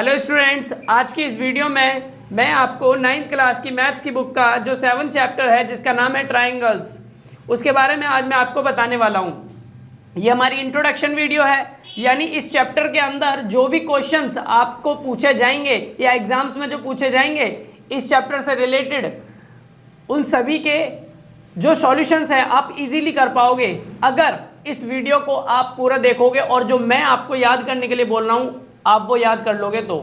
Hello students, आज की इस वीडियो में मैं आपको 9th क्लास की मैथ्स की बुक का जो 7th चैप्टर है जिसका नाम है ट्राइंगल्स, उसके बारे में आज मैं आपको बताने वाला हूँ। ये हमारी इंट्रोडक्शन वीडियो है, यानी इस चैप्टर के अंदर जो भी क्वेश्चंस आपको पूछे जाएंगे या एग्जाम्स में जो पूछे जाएंगे इस चैप्टर से रिलेटेड, उन सभी के जो सॉल्यूशंस हैं आप इजीली कर पाओगे अगर इस वीडियो को आप पूरा देखोगे और जो मैं आपको याद करने के लिए बोल रहा हूँ आप वो याद कर लोगे तो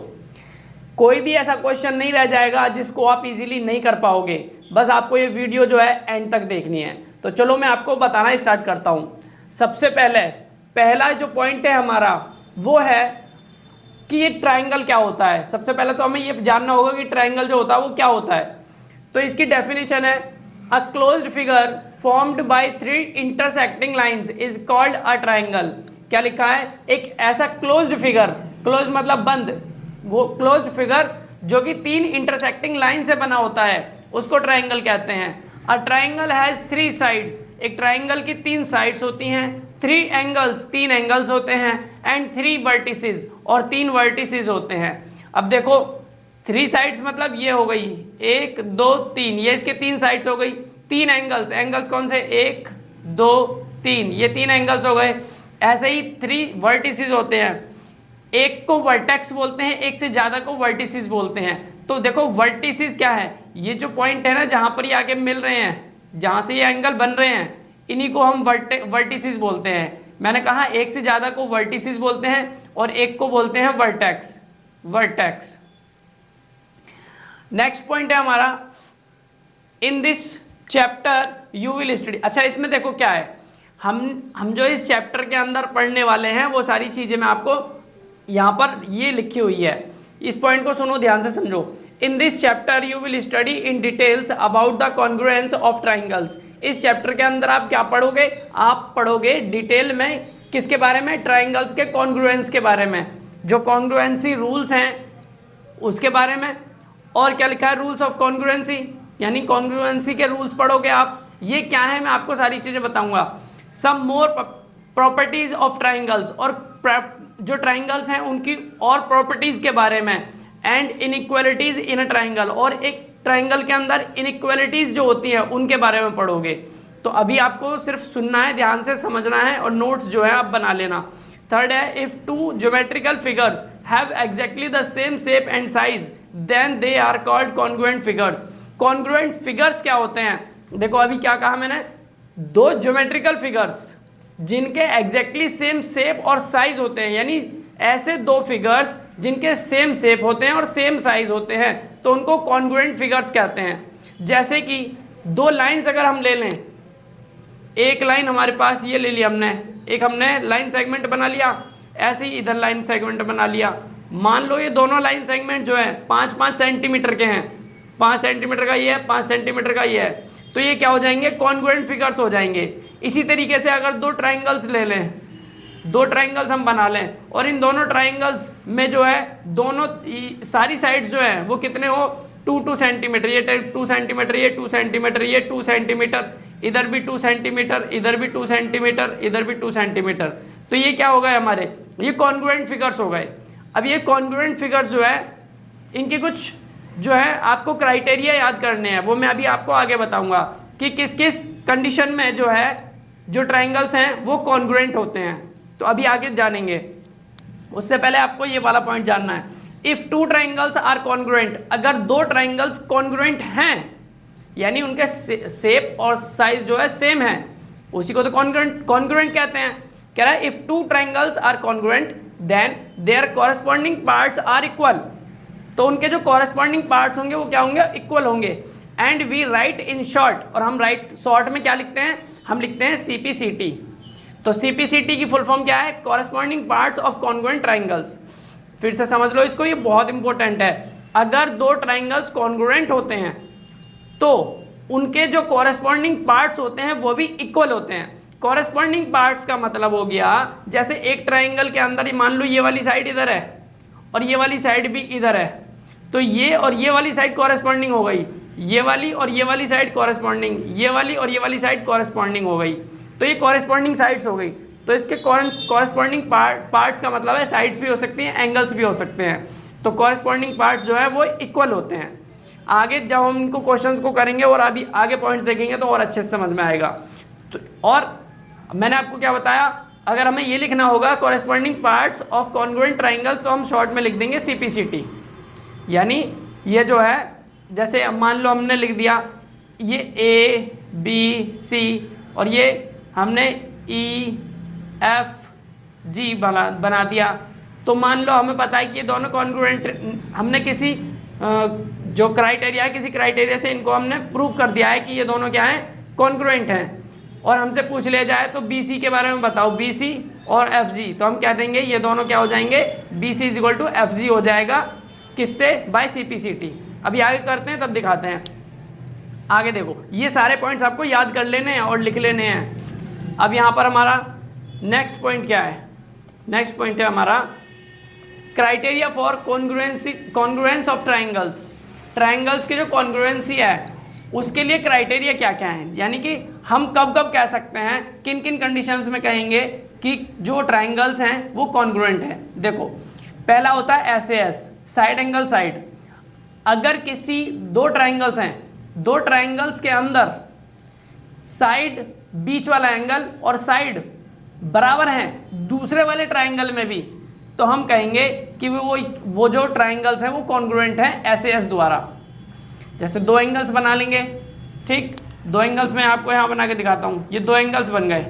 कोई भी ऐसा क्वेश्चन नहीं रह जाएगा जिसको आप इजीली नहीं कर पाओगे। बस आपको ये वीडियो जो है एंड तक देखनी है। तो चलो मैं आपको बताना स्टार्ट करता हूँ। सबसे पहला जो पॉइंट है हमारा वो है कि ये ट्राइंगल क्या होता है। सबसे पहले तो हमें ये जानना होगा कि ट्राइंगल जो होता है वो क्या होता है। तो इसकी डेफिनेशन है a closed figure formed by 3 intersecting lines is called a triangle. क्या लिखा है? एक ऐसा क्लोज्ड फिगर, क्लोज मतलब बंद, वो क्लोज्ड फिगर जो कि 3 इंटरसेक्टिंग लाइन से बना होता है उसको ट्राइंगल कहते हैं। A triangle has 3 sides. एक ट्राइंगल की 3 साइड्स होती हैं, 3 एंगल्स, 3 एंगल्स होते हैं, एंड 3 वर्टिसेस, और 3 वर्टिसेस होते हैं। अब देखो 3 साइड्स मतलब ये हो गई 1 2 3, ये इसके 3 साइड्स हो गई। 3 एंगल्स, एंगल्स कौन से? 1 2 3, ये 3 एंगल्स हो गए। ऐसे ही 3 वर्टिसेस होते हैं। एक को वर्टेक्स बोलते हैं, एक से ज्यादा को वर्टिसेस बोलते हैं। तो देखो वर्टिसेस क्या है? ये जो पॉइंट है ना जहां पर ये आके मिल रहे हैं, जहां से ये एंगल बन रहे हैं, इन्हीं को हम वर्टिसेस बोलते हैं। मैंने कहा एक से ज्यादा को वर्टिसेस बोलते हैं और एक को बोलते हैं वर्टेक्स। वर्टेक्स। नेक्स्ट पॉइंट है हमारा in this chapter you will study. अच्छा, इसमें देखो क्या है, हम जो इस चैप्टर के अंदर पढ़ने वाले हैं वो सारी चीजें मैं आपको यहाँ पर ये लिखी हुई है। इस पॉइंट को सुनो, ध्यान से समझो। In this chapter you will study in details about the congruence of triangles. इस चैप्टर के अंदर आप क्या पढ़ोगे? आप पढ़ोगे डिटेल में किसके बारे में? ट्राइंगल्स के कॉन्ग्रुएंस के बारे में, जो कॉन्ग्रुएंसी रूल्स हैं उसके बारे में। और क्या लिखा है? रूल्स ऑफ कॉन्ग्रुएंसी, यानी कॉन्ग्रुएंसी के रूल्स पढ़ोगे आप। ये क्या है मैं आपको सारी चीजें बताऊंगा। सम मोर प्रॉपर्टीज ऑफ ट्राइंगल्स, और जो ट्राइंगल्स हैं उनकी और प्रॉपर्टीज के बारे में। And inequalities in a triangle, और एक ट्राइंगल के अंदर इनइक्वालिटीज जो होती हैं उनके बारे में पढ़ोगे। तो अभी आपको सिर्फ सुनना है, ध्यान से समझना है और नोट्स जो है आप बना लेना। थर्ड है if 2 geometrical figures have exactly the same shape and size then they are called congruent figures. Congruent figures क्या होते हैं? देखो अभी क्या कहा मैंने, 2 ज्योमेट्रिकल फिगर्स जिनके एग्जैक्टली सेम शेप और साइज होते हैं, यानी ऐसे 2 फिगर्स जिनके सेम शेप होते हैं और सेम साइज होते हैं, तो उनको कॉन्ग्रुएंट फिगर्स कहते हैं। जैसे कि 2 लाइंस अगर हम ले लें, एक लाइन हमारे पास ये ले लिया हमने, एक हमने लाइन सेगमेंट बना लिया, ऐसे ही इधर लाइन सेगमेंट बना लिया। मान लो ये दोनों लाइन सेगमेंट जो है 5-5 सेंटीमीटर के हैं, 5 सेंटीमीटर का ये है, 5 सेंटीमीटर का ये है, तो ये क्या हो जाएंगे? कॉन्ग्रुएंट फिगर्स हो जाएंगे। इसी तरीके से अगर 2 ट्राइंगल्स ले लें, 2 ट्राइंगल्स हम बना लें, और इन दोनों ट्राइंगल्स में जो है दोनों सारी साइड्स जो है वो कितने हो? 2-2 सेंटीमीटर, ये 2 सेंटीमीटर, ये 2 सेंटीमीटर, ये 2 सेंटीमीटर, इधर भी 2 सेंटीमीटर, इधर भी 2 सेंटीमीटर, इधर भी 2 सेंटीमीटर। तो ये क्या हो गए हमारे? ये कॉन्ग्रुएंट फिगर्स हो गए। अब ये कॉन्ग्रुएंट फिगर्स जो है इनके कुछ जो है आपको क्राइटेरिया याद करने हैं, वो मैं अभी आपको आगे बताऊंगा कि किस किस कंडीशन में जो है जो ट्राइंगल्स हैं वो कॉन्ग्रुएंट होते हैं। तो अभी आगे जानेंगे, उससे पहले आपको ये वाला पॉइंट जानना है। इफ 2 ट्राइंगल्स आर कॉन्ग्रुएंट, अगर 2 ट्राइंगल्स कॉन्ग्रुएंट हैं यानी उनके शेप और साइज जो है सेम है, उसी को तो कॉन्ग्रुएंट कहते हैं। कह रहा है if 2 triangles are congruent then their corresponding parts are equal. तो उनके जो कॉरेस्पॉन्डिंग पार्ट्स होंगे वो क्या होंगे? इक्वल होंगे। And we write in short, और हम राइट शॉर्ट में क्या लिखते हैं? हम लिखते हैं CPCT। तो CPCT की फुल फॉर्म क्या है? Corresponding parts of congruent triangles. फिर से समझ लो इसको, ये बहुत इंपॉर्टेंट है। अगर 2 ट्राइंगल्स कॉन्ग्रुएंट होते हैं तो उनके जो कॉरेस्पॉन्डिंग पार्ट्स होते हैं वो भी इक्वल होते हैं। कॉरेस्पॉन्डिंग पार्ट्स का मतलब हो गया, जैसे एक ट्राइंगल के अंदर ही मान लो ये वाली साइड इधर है और ये वाली साइड भी इधर है, तो ये और ये वाली साइड कॉरेस्पॉन्डिंग हो गई, ये वाली और ये वाली साइड कॉरेस्पॉन्डिंग, ये वाली और ये वाली साइड कॉरेस्पॉन्डिंग हो गई। तो ये कॉरेस्पॉन्डिंग साइड्स हो गई। तो इसके कॉरेस्पॉन्डिंग पार्ट्स का मतलब है साइड्स भी हो सकती हैं, एंगल्स भी हो सकते हैं। तो कॉरेस्पॉन्डिंग पार्ट्स जो है वो इक्वल होते हैं। आगे जब हम इनको क्वेश्चंस को करेंगे और अभी आगे पॉइंट्स देखेंगे तो और अच्छे से समझ में आएगा। तो और मैंने आपको क्या बताया, अगर हमें ये लिखना होगा corresponding parts of congruent triangles तो हम शॉर्ट में लिख देंगे CPCT। यानी ये जो है, जैसे मान लो हमने लिख दिया ये ABC और ये हमने EFG बना दिया, तो मान लो हमें पता है कि ये दोनों कॉन्ग्रुएंट, हमने किसी जो क्राइटेरिया है, किसी क्राइटेरिया से इनको हमने प्रूव कर दिया है कि ये दोनों क्या हैं, कॉन्ग्रुएंट हैं। और हमसे पूछ लिया जाए तो BC के बारे में बताओ, BC और FG, तो हम क्या देंगे, ये दोनों क्या हो जाएंगे, BC = FG हो जाएगा, किससे, बाय CPCT। अभी आगे करते हैं तब दिखाते हैं। आगे देखो, ये सारे पॉइंट्स आपको याद कर लेने हैं और लिख लेने हैं। अब यहाँ पर हमारा नेक्स्ट पॉइंट क्या है, नेक्स्ट पॉइंट है हमारा criteria for congruence of triangles. Triangles की जो कॉन्ग्रुएंसी है उसके लिए क्राइटेरिया क्या क्या है, यानी कि हम कब कब कह सकते हैं, किन किन कंडीशंस में कहेंगे कि जो ट्राइंगल्स हैं वो कॉन्ग्रुएंट हैं। देखो, पहला होता है SAS, साइड एंगल साइड। अगर किसी दो ट्राइंगल्स हैं, दो ट्राइंगल्स के अंदर साइड, बीच वाला एंगल और साइड बराबर हैं दूसरे वाले ट्राइंगल में भी, तो हम कहेंगे कि वो जो ट्राइंगल्स हैं वो कॉन्ग्रुएंट हैं SAS द्वारा। जैसे दो एंगल्स बना लेंगे, ठीक, दो एंगल्स मैं आपको यहाँ बना के दिखाता हूँ। ये दो एंगल्स बन गए।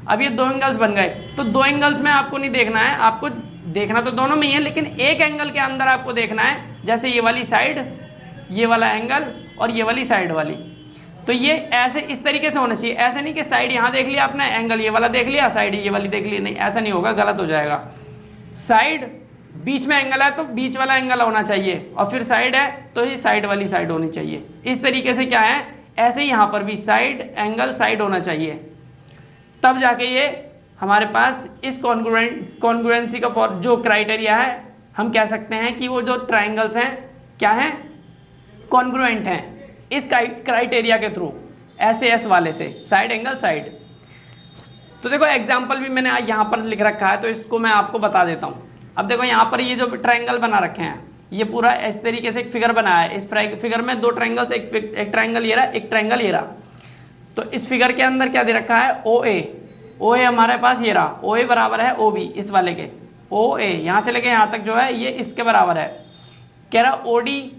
अब ये दो एंगल्स बन गए तो दो एंगल्स में आपको नहीं देखना है, आपको देखना तो दोनों में ही है, लेकिन एक एंगल के अंदर आपको देखना है। जैसे ये वाली साइड, ये वाला एंगल और ये वाली साइड वाली, तो ये ऐसे इस तरीके से होना चाहिए। ऐसे नहीं कि साइड यहाँ देख लिया आपने, एंगल ये वाला देख लिया, साइड ये वाली देख ली, नहीं, ऐसा नहीं होगा, गलत हो जाएगा। साइड बीच में एंगल है तो बीच वाला एंगल होना चाहिए, और फिर साइड है तो ये साइड वाली साइड होनी चाहिए। इस तरीके से क्या है, ऐसे ही यहाँ पर भी साइड एंगल साइड होना चाहिए, तब जाके ये हमारे पास इस कॉन्ग्रुएंसी का जो क्राइटेरिया है, हम कह सकते हैं कि वो जो ट्राइंगल्स हैं क्या हैं, कॉन्ग्रुएंट हैं इस क्राइटेरिया के थ्रू, SAS वाले से, साइड एंगल साइड। तो देखो एग्जाम्पल भी मैंने यहाँ पर लिख रखा है, तो इसको मैं आपको बता देता हूँ। अब देखो यहाँ पर ये जो ट्राइंगल बना रखे हैं, ये पूरा इस तरीके से एक फिगर बनाया है। इस फिगर में दो ट्राइंगल्स, एक ट्राइंगल ये रहा, एक ट्राइंगल ये रहा। तो इस फिगर के अंदर क्या दे रखा है, OA हमारे पास ये रहा, OA बराबर है OB, इस वाले के OA यहाँ से लेके यहाँ तक जो है ये इसके बराबर है। कह रहा OD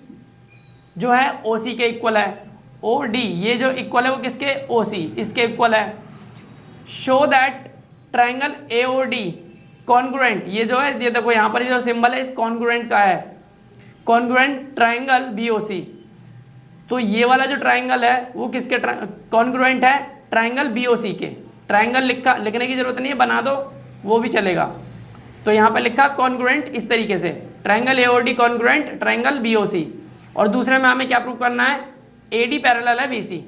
जो है OC के इक्वल है, OD ये जो इक्वल है वो किसके, OC, इसके इक्वल है। Show that triangle AOD congruent, ये जो है, ये देखो यहाँ पर जो सिंबल है इस कॉन्ग्रुएंट का है, कॉन्ग्रुएंट ट्राइंगल BOC। तो ये वाला जो ट्राइंगल है वो किसके कॉन्ग्रुएंट है, ट्राइंगल BOC के। ट्राइंगल लिखने की जरूरत नहीं है, बना दो वो भी चलेगा। तो यहाँ पर लिखा कॉन्ग्रुएंट इस तरीके से, triangle AOD congruent triangle BOC। और दूसरे में हमें क्या प्रूव करना है, AD पैरेलल है BC।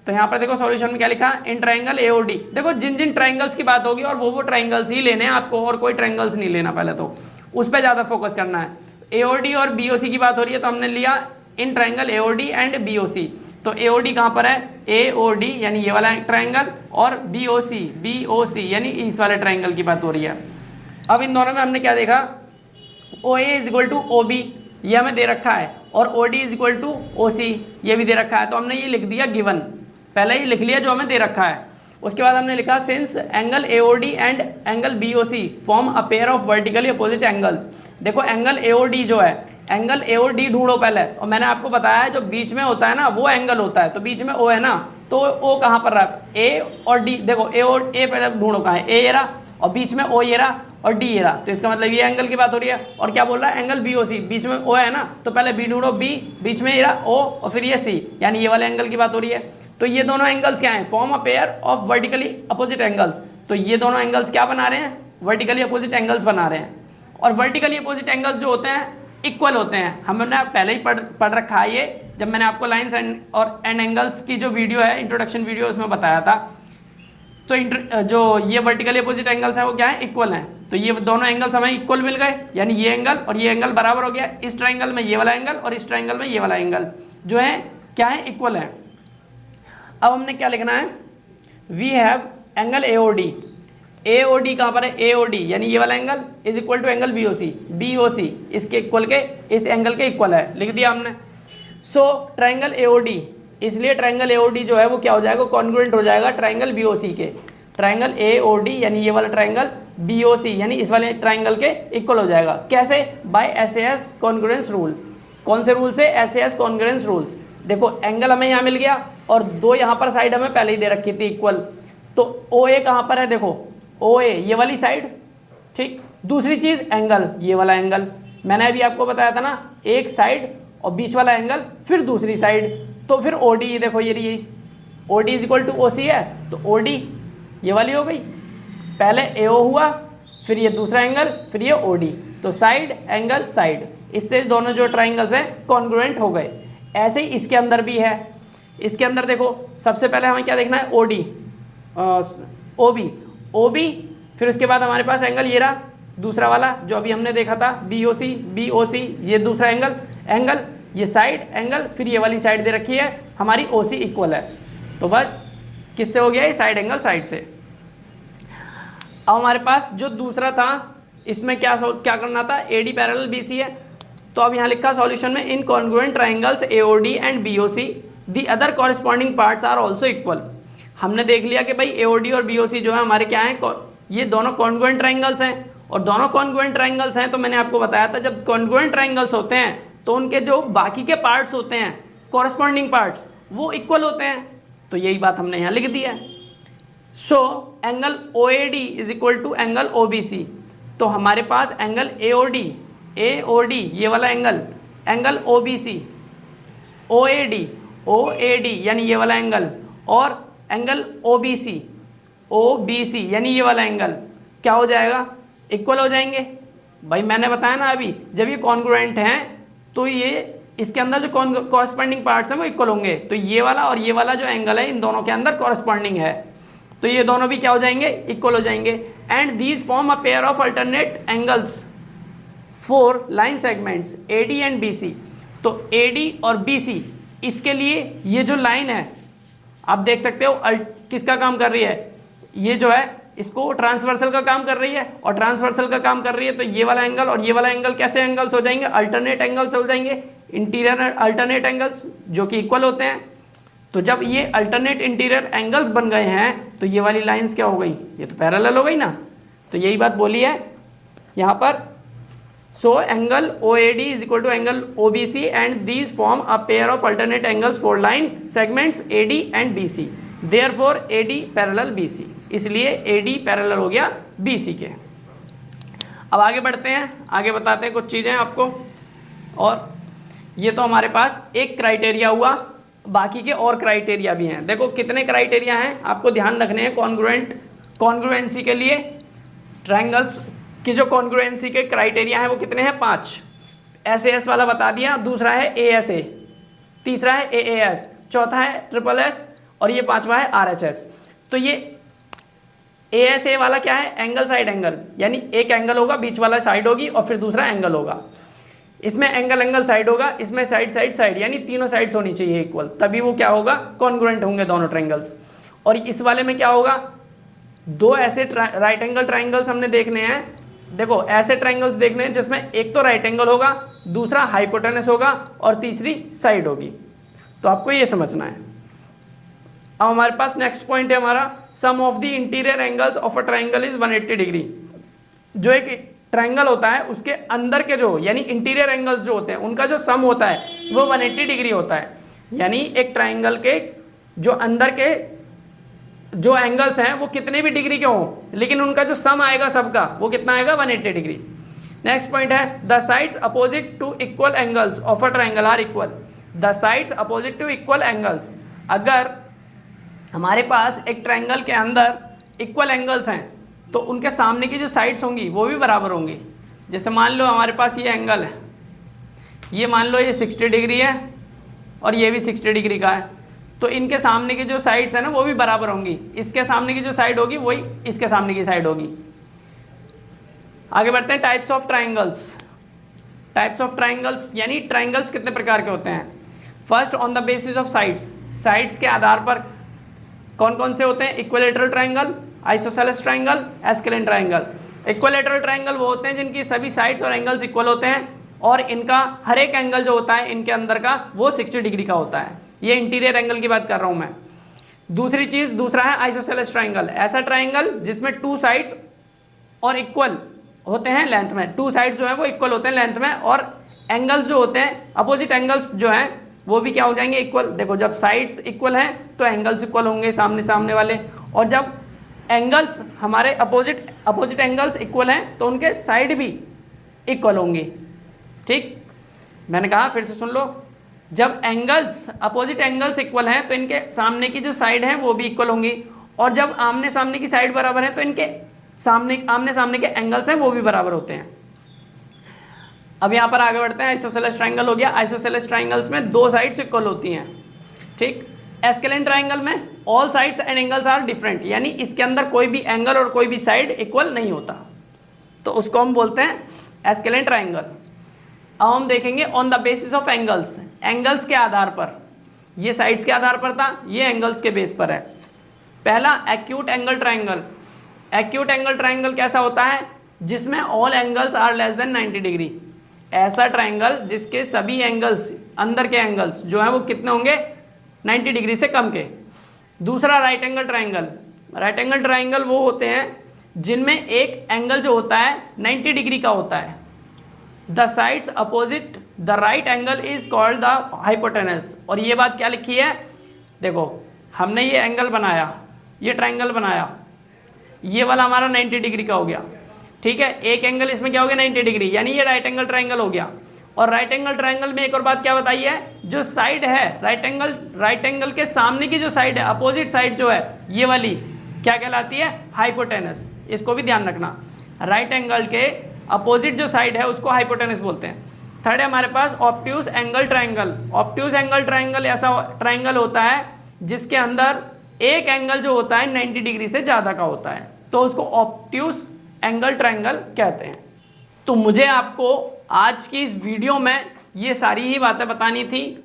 तो यहाँ पर देखो सॉल्यूशन में क्या लिखा, इन ट्राइंगल AOD। देखो जिन जिन ट्राइंगल्स की बात होगी और वो ट्राइंगल्स ही लेने हैं आपको, और कोई ट्राइंगल्स नहीं लेना, पहले तो उस पर ज़्यादा फोकस करना है। AOD और BOC की बात हो रही है तो हमने लिया in triangle AOD and BOC। तो AOD कहाँ पर है, AOD यानी ये वाला ट्राइंगल, और BOC यानी इस वाले ट्राइंगल की बात हो रही है। अब इन दोनों में हमने क्या देखा, OA = OB ये हमें दे रखा है, और OD = OC ये भी दे रखा है। तो हमने ये लिख दिया गिवन, पहले ही लिख लिया जो हमें दे रखा है। उसके बाद हमने लिखा since angle AOD and angle BOC form a pair of vertically opposite angles. देखो एंगल AOD जो है, एंगल AOD ढूंढो पहले, और मैंने आपको बताया है जो बीच में होता है ना वो एंगल होता है। तो बीच में O है ना, तो O कहाँ पर रहा, A और D। देखो A पहले ढूंढो कहाँ है, A ये रहा, और बीच में O ये रहा और D ये रहा। तो इसका मतलब ये एंगल की बात हो रही है। और क्या बोल रहा है, एंगल BOC, बीच में O है ना, तो पहले B ढूंढो, B बीच में ये रहा O और फिर ये C, यानी ये वाले एंगल की बात हो रही है। तो ये दोनों एंगल्स क्या हैं, form a pair of vertically opposite angles. तो ये दोनों एंगल्स क्या बना रहे हैं, वर्टिकली अपोजिट एंगल्स बना रहे हैं। और वर्टिकली अपोजिट एंगल्स जो होते हैं इक्वल होते हैं, हमने पहले ही पढ़ रखा है ये, जब मैंने आपको लाइन्स और एंड एंगल्स की जो वीडियो है, इंट्रोडक्शन वीडियो, उसमें बताया था। तो जो ये वर्टिकली अपोजिट एंगल्स हैं वो क्या है, इक्वल हैं। तो ये दोनों एंगल्स हमें इक्वल मिल गए, यानी ये एंगल और ये एंगल बराबर हो गया। इस ट्राइंगल में ये वाला एंगल और इस ट्राइंगल में ये वाला एंगल जो है क्या है, इक्वल है। अब हमने क्या लिखना है, we have angle AOD A O D कहाँ पर है, ए ओ डी यानी ये वाला angle is equal to angle B O C, B O C इसके इक्वल के, इस एंगल के इक्वल है, लिख दिया हमने। So triangle A O D, इसलिए ट्राइंगल ए ओ डी जो है वो क्या हो जाएगा, कॉन्ग्रुएंट हो जाएगा ट्राइंगल बी ओ सी के। ट्राइंगल ए ओ डी यानी ये वाला ट्राइंगल बी ओ सी यानी इस वाले ट्राइंगल के इक्वल हो जाएगा। कैसे, by S A S congruence rule. कौन से रूल से, S A S congruence rules. देखो एंगल हमें यहाँ मिल गया और दो यहाँ पर साइड हमें पहले ही दे रखी थी इक्वल, तो ओ ए कहाँ पर है, देखो ओ ए ये वाली साइड, ठीक। दूसरी चीज एंगल, ये वाला एंगल मैंने अभी आपको बताया था ना, एक साइड और बीच वाला एंगल फिर दूसरी साइड, तो फिर ओ डी देखो ये रही, O D is equal to O C है, तो ओ डी ये वाली हो गई, पहले ए ओ हुआ फिर ये दूसरा एंगल फिर ये ओ डी, तो साइड एंगल साइड, इससे दोनों जो ट्राइंगल्स हैं कॉन्ग्रुएंट हो गए। ऐसे ही इसके अंदर भी है, इसके अंदर देखो सबसे पहले हमें क्या देखना है, O D O B, O B फिर उसके बाद हमारे पास एंगल ये रहा दूसरा वाला जो अभी हमने देखा था बी ओ सी ये दूसरा एंगल, एंगल ये साइड एंगल फिर ये वाली साइड दे रखी है हमारी ओ सी इक्वल है, तो बस किससे हो गया ये, साइड एंगल साइड से। अब हमारे पास जो दूसरा था इसमें क्या करना था, A D parallel B C है, तो अब यहाँ लिखा सॉल्यूशन में in congruent triangles A O D and B O C the other corresponding parts are also equal. हमने देख लिया कि भाई ए ओ डी और बी ओ सी जो है हमारे क्या हैं, ये दोनों कॉन्ग्रुएंट ट्राइंगल्स हैं, और दोनों कॉन्ग्रुएंट ट्राइंगल्स हैं तो मैंने आपको बताया था जब कॉन्ग्रुएंट ट्राइंगल्स होते हैं तो उनके जो बाकी के पार्ट्स होते हैं कॉरेस्पॉन्डिंग पार्ट्स वो इक्वल होते हैं, तो यही बात हमने यहाँ लिख दी है। So angle O A D is equal to angle O B C, तो हमारे पास एंगल ए ओ डी ये वाला angle, angle O B C O A D यानी ये वाला एंगल, और एंगल ओ बी सी यानी ये वाला एंगल क्या हो जाएगा, इक्वल हो जाएंगे। भाई मैंने बताया ना अभी जब ये कॉन्ग्रुएंट हैं तो ये इसके अंदर जो कॉरेस्पॉन्डिंग पार्ट्स हैं वो इक्वल होंगे, तो ये वाला और ये वाला जो एंगल है इन दोनों के अंदर कॉरेस्पॉन्डिंग है, तो ये दोनों भी क्या हो जाएंगे, इक्वल हो जाएंगे। And these form a pair of alternate angles for line segments A D and B C. तो ए डी और बी सी इसके लिए ये जो लाइन है आप देख सकते हो किसका काम कर रही है, ये जो है इसको ट्रांसवर्सल का काम कर रही है, और ट्रांसवर्सल का काम कर रही है तो ये वाला एंगल और ये वाला एंगल कैसे एंगल्स हो जाएंगे, अल्टरनेट एंगल्स हो जाएंगे, इंटीरियर अल्टरनेट एंगल्स जो कि इक्वल होते हैं। तो जब ये अल्टरनेट इंटीरियर एंगल्स बन गए हैं तो ये वाली लाइंस क्या हो गई, ये तो पैरेलल हो गई ना, तो यही बात बोली है यहाँ पर। So angle O A D is equal to angle O B C and these form a pair of alternate angles for line segments A D and B C, therefore A D parallel B C, इसलिए A D parallel हो गया B C के। अब आगे बढ़ते हैं, आगे बताते हैं कुछ चीज़ें आपको, और ये तो हमारे पास एक क्राइटेरिया हुआ, बाकी के और क्राइटेरिया भी हैं। देखो कितने क्राइटेरिया हैं आपको ध्यान रखने हैं कॉन्ग्रुएंसी के लिए। ट्रायंगल्स की जो कॉन्ग्रुएंसी के क्राइटेरिया हैं वो कितने हैं, 5। एस ए एस वाला बता दिया, दूसरा है ए एस ए, तीसरा है ए ए एस, चौथा है ट्रिपल एस और ये पांचवा है आर एच एस। तो ये ए एस ए वाला क्या है, एंगल साइड एंगल, यानी एक एंगल होगा बीच वाला साइड होगी और फिर दूसरा एंगल होगा। इसमें एंगल साइड होगा, इसमें साइड यानी तीनों साइड्स होनी चाहिए इक्वल, तभी वो क्या होगा, कॉन्ग्रुएंट होंगे दोनों ट्रायंगल्स। और इस वाले में क्या होगा, दो ऐसे राइट एंगल ट्रायंगल्स हमने देखने हैं। देखो ऐसे ट्रायंगल्स देखने हैं जिसमें एक तो राइट एंगल होगा, दूसरा हाइपोटेनस होगा और तीसरी साइड होगी, तो आपको ये समझना है। अब हमारे पास नेक्स्ट पॉइंट है हमारा, sum of the interior angles of a triangle is 180 degree. जो एक ट्रायंगल होता है उसके अंदर के जो यानी इंटीरियर एंगल्स जो होते हैं उनका जो सम होता है वो 180 डिग्री होता है। यानी एक ट्रायंगल के जो अंदर के जो एंगल्स हैं वो कितने भी डिग्री के हों, लेकिन उनका जो सम आएगा सबका वो कितना आएगा, 180 डिग्री। नेक्स्ट पॉइंट है, the sides opposite to equal angles of a triangle are equal. The sides opposite to equal angles, अगर हमारे पास एक ट्रायंगल के अंदर इक्वल एंगल्स हैं तो उनके सामने की जो साइड्स होंगी वो भी बराबर होंगी। जैसे मान लो हमारे पास ये एंगल है, ये मान लो ये 60 डिग्री है और ये भी 60 डिग्री का है, तो इनके सामने की जो साइड्स है ना वो भी बराबर होंगी। इसके सामने की जो साइड होगी वही इसके सामने की साइड होगी। आगे बढ़ते हैं, types of triangles. Types of triangles यानी ट्रायंगल्स कितने प्रकार के होते हैं। First, on the basis of sides, sides के आधार पर कौन कौन से होते हैं, equilateral triangle, isosceles triangle, scalene triangle. Equilateral triangle वो होते हैं जिनकी सभी साइड्स और एंगल्स इक्वल होते हैं और इनका हर एक एंगल जो होता है इनके अंदर का वो 60 डिग्री का होता है। ये इंटीरियर एंगल की बात कर रहा हूं मैं। दूसरी चीज, दूसरा है आइसोसेलेस ट्राइंगल, ऐसा ट्राइंगल जिसमें टू साइड्स और इक्वल होते हैं लेंथ में, टू साइड्स जो है वो इक्वल होते हैं लेंथ में, और एंगल्स जो होते हैं अपोजिट एंगल्स जो हैं वो भी क्या हो जाएंगे, इक्वल। देखो जब साइड्स इक्वल हैं तो एंगल्स इक्वल होंगे सामने सामने वाले, और जब एंगल्स हमारे अपोजिट एंगल्स इक्वल हैं तो उनके साइड भी इक्वल होंगे। ठीक, मैंने कहा फिर से सुन लो, जब एंगल्स अपोजिट एंगल्स इक्वल हैं तो इनके सामने की जो साइड है वो भी इक्वल होंगी, और जब आमने सामने की साइड बराबर है तो इनके आमने सामने के एंगल्स हैं वो भी बराबर होते हैं। अब यहां पर आगे बढ़ते हैं। आइसोसेलेस ट्राइंगल हो गया। आइसोसेलेस ट्राइंगल्स में दो साइड्स इक्वल होती हैं। ठीक, एस्केलेन ट्राइंगल में all sides and angles are different, यानी इसके अंदर कोई भी एंगल और कोई भी साइड इक्वल नहीं होता, तो उसको हम बोलते हैं एस्केलेन ट्राइंगल। अब हम देखेंगे on the basis of angles, angles के आधार पर। ये साइड्स के आधार पर था, ये एंगल्स के बेस पर है। पहला acute angle triangle. Acute angle triangle कैसा होता है, जिसमें all angles are less than 90 degree. ऐसा ट्राइंगल जिसके सभी एंगल्स, अंदर के एंगल्स जो है वो कितने होंगे, 90 डिग्री से कम के। दूसरा right angle triangle. Right angle triangle वो होते हैं जिनमें एक एंगल जो होता है 90 डिग्री का होता है। The sides opposite the right angle is called the hypotenuse. और ये बात क्या लिखी है, देखो हमने ये एंगल बनाया, ये ट्राइंगल बनाया, ये वाला हमारा 90 डिग्री का हो गया। ठीक है, एक एंगल इसमें क्या हो गया, 90 डिग्री, यानी ये राइट एंगल ट्राइंगल हो गया। और राइट एंगल ट्राइंगल में एक और बात क्या बताई है, जो साइड है राइट एंगल के सामने की जो साइड है, अपोजिट साइड जो है ये वाली क्या कहलाती है, हाइपोटेनस। इसको भी ध्यान रखना, राइट एंगल के अपोजिट जो साइड है उसको हाइपोटेनस बोलते हैं। थर्ड है हमारे पास obtuse angle triangle. Obtuse angle triangle ऐसा ट्राइंगल होता है जिसके अंदर एक एंगल जो होता है 90 डिग्री से ज़्यादा का होता है, तो उसको ऑब्ट्यूज एंगल ट्राइंगल कहते हैं। तो मुझे आपको आज की इस वीडियो में ये सारी ही बातें बतानी थी।